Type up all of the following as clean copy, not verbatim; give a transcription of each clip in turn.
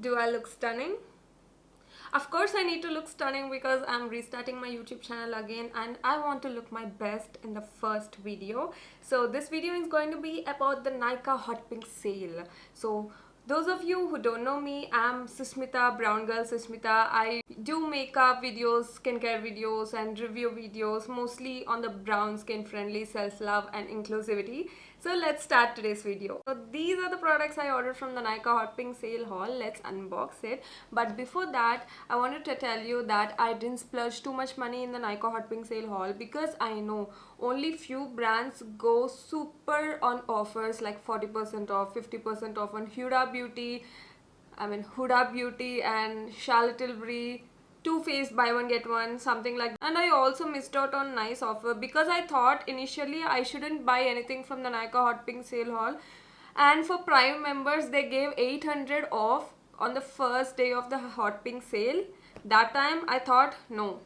Do I look stunning? Of course I need to look stunning because I'm restarting my YouTube channel again and I want to look my best in the first video. So this video is going to be about the Nykaa Hot Pink sale. So those of you who don't know me, I'm Susmitha, brown girl Susmitha. I do makeup videos, skincare videos and review videos, mostly on the brown skin friendly, self-love and inclusivity. So let's start today's video. So these are the products I ordered from the Nykaa Hot Pink sale haul. Let's unbox it. But before that, I wanted to tell you that I didn't splurge too much money in the Nykaa Hot Pink sale haul because I know only few brands go super on offers like 40% off, 50% off on Huda Beauty and Charlotte Tilbury, Too Faced buy one get one, something like that. And I also missed out on nice offer because I thought initially I shouldn't buy anything from the Nykaa Hot Pink sale haul, and for Prime members they gave 800 off on the first day of the Hot Pink sale. That time I thought, no,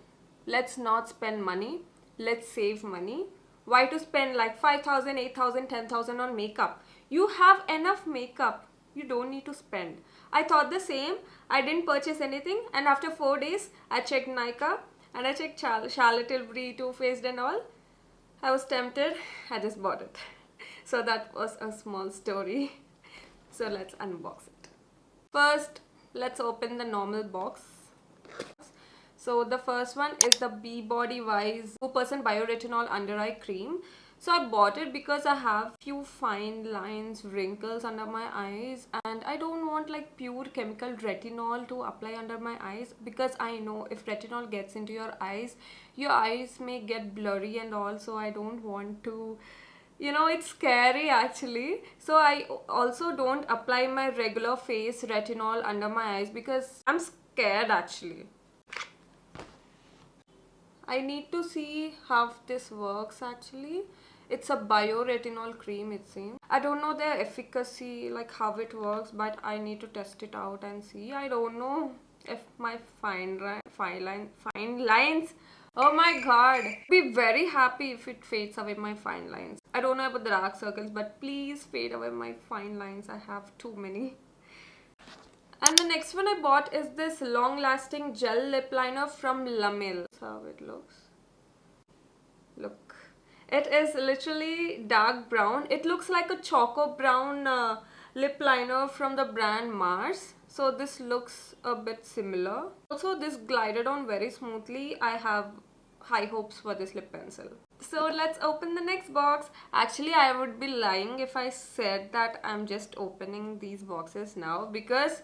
let's not spend money, let's save money. Why to spend like 5,000, 8,000, 10,000 on makeup? You have enough makeup, you don't need to spend. I thought the same. I didn't purchase anything, and after 4 days I checked Nykaa and I checked Charlotte Tilbury, Too Faced and all. I was tempted, I just bought it. So that was a small story. So let's unbox it. First, let's open the normal box. So the first one is the B-Body Wise 2% Bioretinol Under Eye Cream. So I bought it because I have few fine lines, wrinkles under my eyes, and I don't want like pure chemical retinol to apply under my eyes because I know if retinol gets into your eyes may get blurry and all. So I don't want to, it's scary actually. So I also don't apply my regular face retinol under my eyes because I'm scared actually. I need to see how this works actually. It's a bioretinol cream, it seems. I don't know their efficacy, like how it works, but I need to test it out and see. I don't know if my fine lines, oh my god, I'd be very happy if it fades away my fine lines. I don't know about the dark circles, but please fade away my fine lines. I have too many. And the next one I bought is this long-lasting gel lip liner from Lamel. That's how it looks. Look. It is literally dark brown. It looks like a choco brown lip liner from the brand Mars. So this looks a bit similar. Also, this glided on very smoothly. I have high hopes for this lip pencil. So let's open the next box. Actually, I would be lying if I said that I'm just opening these boxes now because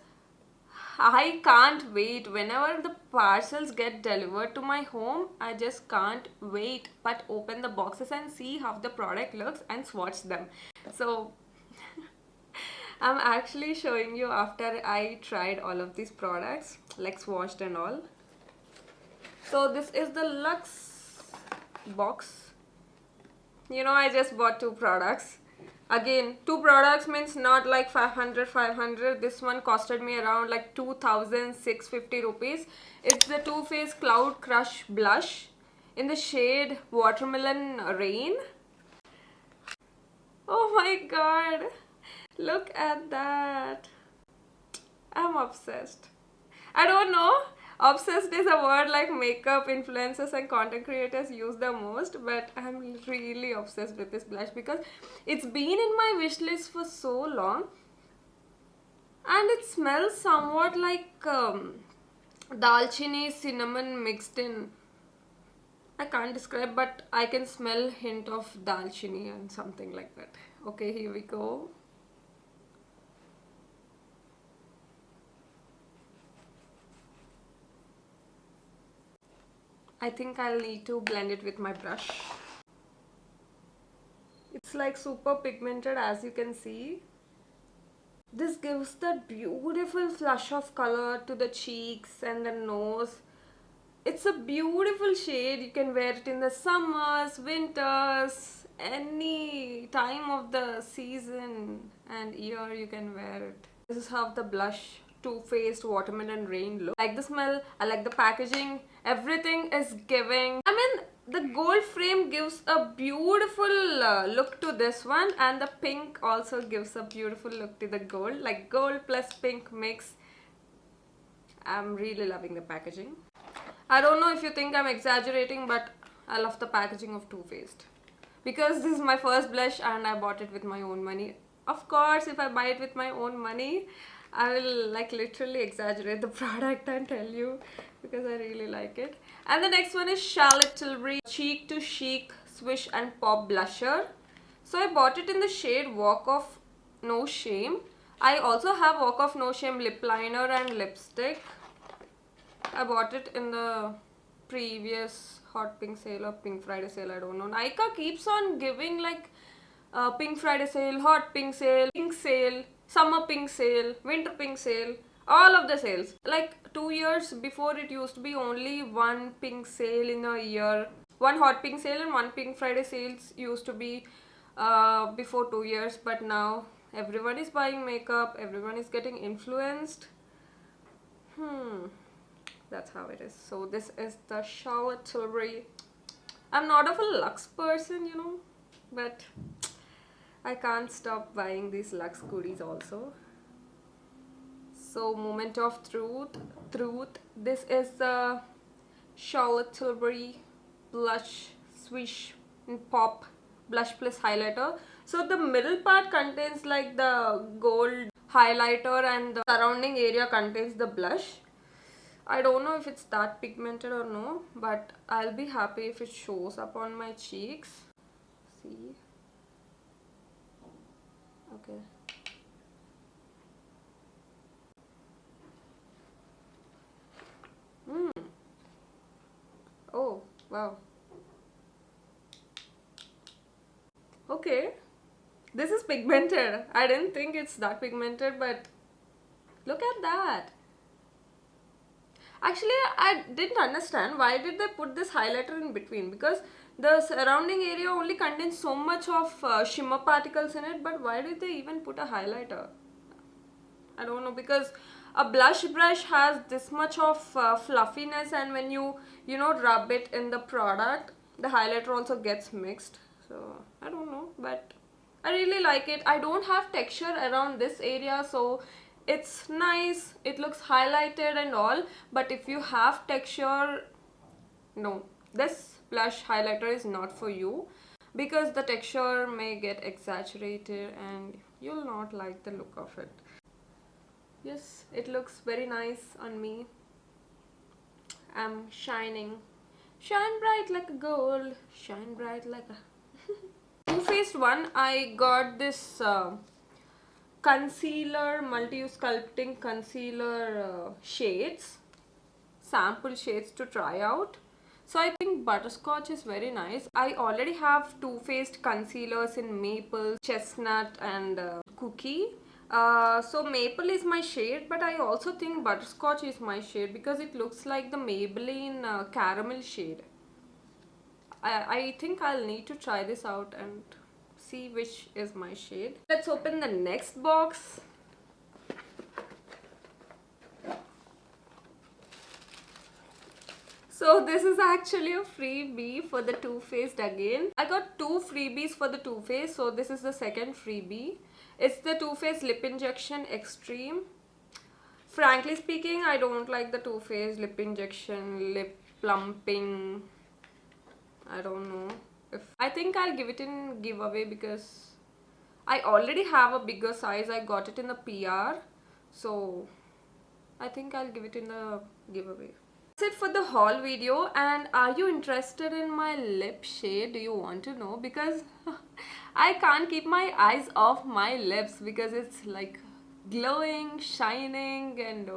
I can't wait. Whenever the parcels get delivered to my home, I just can't wait but open the boxes and see how the product looks and swatch them. So I'm actually showing you after I tried all of these products, like swatched and all. So this is the Luxe box. I just bought 2 products. Again, 2 products means not like 500. This one costed me around like 2,650 rupees. It's the Too Faced Cloud Crush Blush in the shade Watermelon Rain. Oh my god, look at that. I'm obsessed. I don't know, obsessed is a word like makeup influencers and content creators use the most, but I'm really obsessed with this blush because it's been in my wish list for so long, and it smells somewhat like dalchini cinnamon mixed in. I can't describe, but I can smell hint of dalchini and something like that. Okay, here we go. I think I'll need to blend it with my brush. It's like super pigmented, as you can see. This gives that beautiful flush of color to the cheeks and the nose. It's a beautiful shade. You can wear it in the summers, winters, any time of the season and year you can wear it. This is how the blush Too Faced Watermelon Rain look. I like the smell, I like the packaging, everything is giving. The gold frame gives a beautiful look to this one, and the pink also gives a beautiful look to the gold. Like gold plus pink mix I'm really loving the packaging. I don't know if you think I'm exaggerating, but I love the packaging of Too Faced. Because this is my first blush and I bought it with my own money. Of course, if I buy it with my own money, I will like literally exaggerate the product and tell you because I really like it. And the next one is Charlotte Tilbury Cheek to Chic Swish and Pop Blusher. So I bought it in the shade Walk of No Shame. I also have Walk of No Shame lip liner and lipstick. I bought it in the previous Hot Pink sale or Pink Friday sale, I don't know. Nykaa keeps on giving like Pink Friday sale, Hot Pink sale, Summer Pink sale, Winter Pink sale, all of the sales. Like 2 years before it used to be only one pink sale in a year. One Hot Pink sale and one Pink Friday sales used to be before 2 years, but now everyone is buying makeup, everyone is getting influenced. That's how it is. So this is the Charlotte Tilbury. I'm not of a luxe person, you know, but I can't stop buying these luxe goodies also. So moment of truth. This is the Charlotte Tilbury Blush Swish and Pop Blush Plus Highlighter. So the middle part contains like the gold highlighter and the surrounding area contains the blush. I don't know if it's that pigmented or no, but I'll be happy if it shows up on my cheeks. See? Okay. Oh, wow. Okay. This is pigmented. I didn't think it's that pigmented, but look at that. Actually, I didn't understand why did they put this highlighter in between, because the surrounding area only contains so much of shimmer particles in it, but why did they even put a highlighter? I don't know, because a blush brush has this much of fluffiness, and when you rub it in the product, the highlighter also gets mixed. So I don't know, but I really like it. I don't have texture around this area, so it's nice. It looks highlighted and all, but if you have texture, no, this blush highlighter is not for you, because the texture may get exaggerated and you'll not like the look of it. Yes, it looks very nice on me. I'm shining. Shine bright like a gold. Shine bright like a... Too Faced one, I got this concealer, multi-use sculpting concealer shades. Sample shades to try out. So I think butterscotch is very nice. I already have Too Faced concealers in maple, chestnut and cookie. So maple is my shade, but I also think butterscotch is my shade because it looks like the Maybelline caramel shade. I think I'll need to try this out and see which is my shade. Let's open the next box. So this is actually a freebie for the Too Faced again. I got 2 freebies for the Too Faced, so this is the second freebie. It's the Too Faced Lip Injection Extreme. Frankly speaking, I don't like the Too Faced lip injection, lip plumping. I don't know. I think I'll give it in giveaway because I already have a bigger size. I got it in the PR. So I think I'll give it in the giveaway. That's it for the haul video. And are you interested in my lip shade? Do you want to know? Because I can't keep my eyes off my lips because it's like glowing, shining and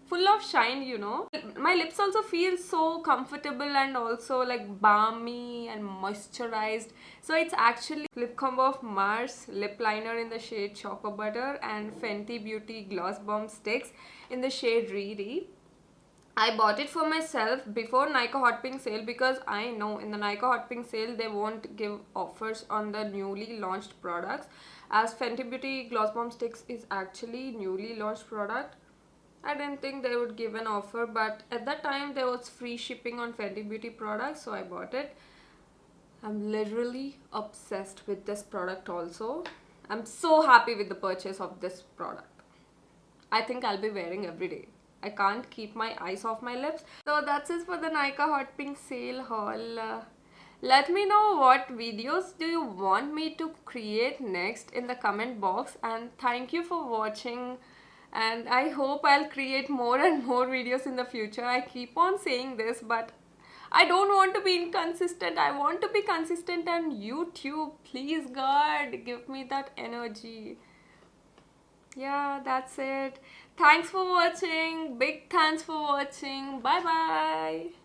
full of shine, you know. My lips also feel so comfortable and also like balmy and moisturized. So it's actually lip combo of Mars lip liner in the shade Choco Butter and Fenty Beauty Gloss Bomb Sticks in the shade Riri. I bought it for myself before Nykaa Hot Pink sale because I know in the Nykaa Hot Pink sale they won't give offers on the newly launched products, as Fenty Beauty Gloss Bomb Sticks is actually newly launched product. I didn't think they would give an offer, but at that time there was free shipping on Fenty Beauty products, so I bought it. I'm literally obsessed with this product also. I'm so happy with the purchase of this product. I think I'll be wearing every day. I can't keep my eyes off my lips. So that's it for the Nykaa Hot Pink sale haul. Let me know what videos do you want me to create next in the comment box, and thank you for watching, and I hope I'll create more and more videos in the future. I keep on saying this, but I don't want to be inconsistent. I want to be consistent on YouTube. Please God, give me that energy. Yeah, that's it. Thanks for watching. Big thanks for watching. Bye bye.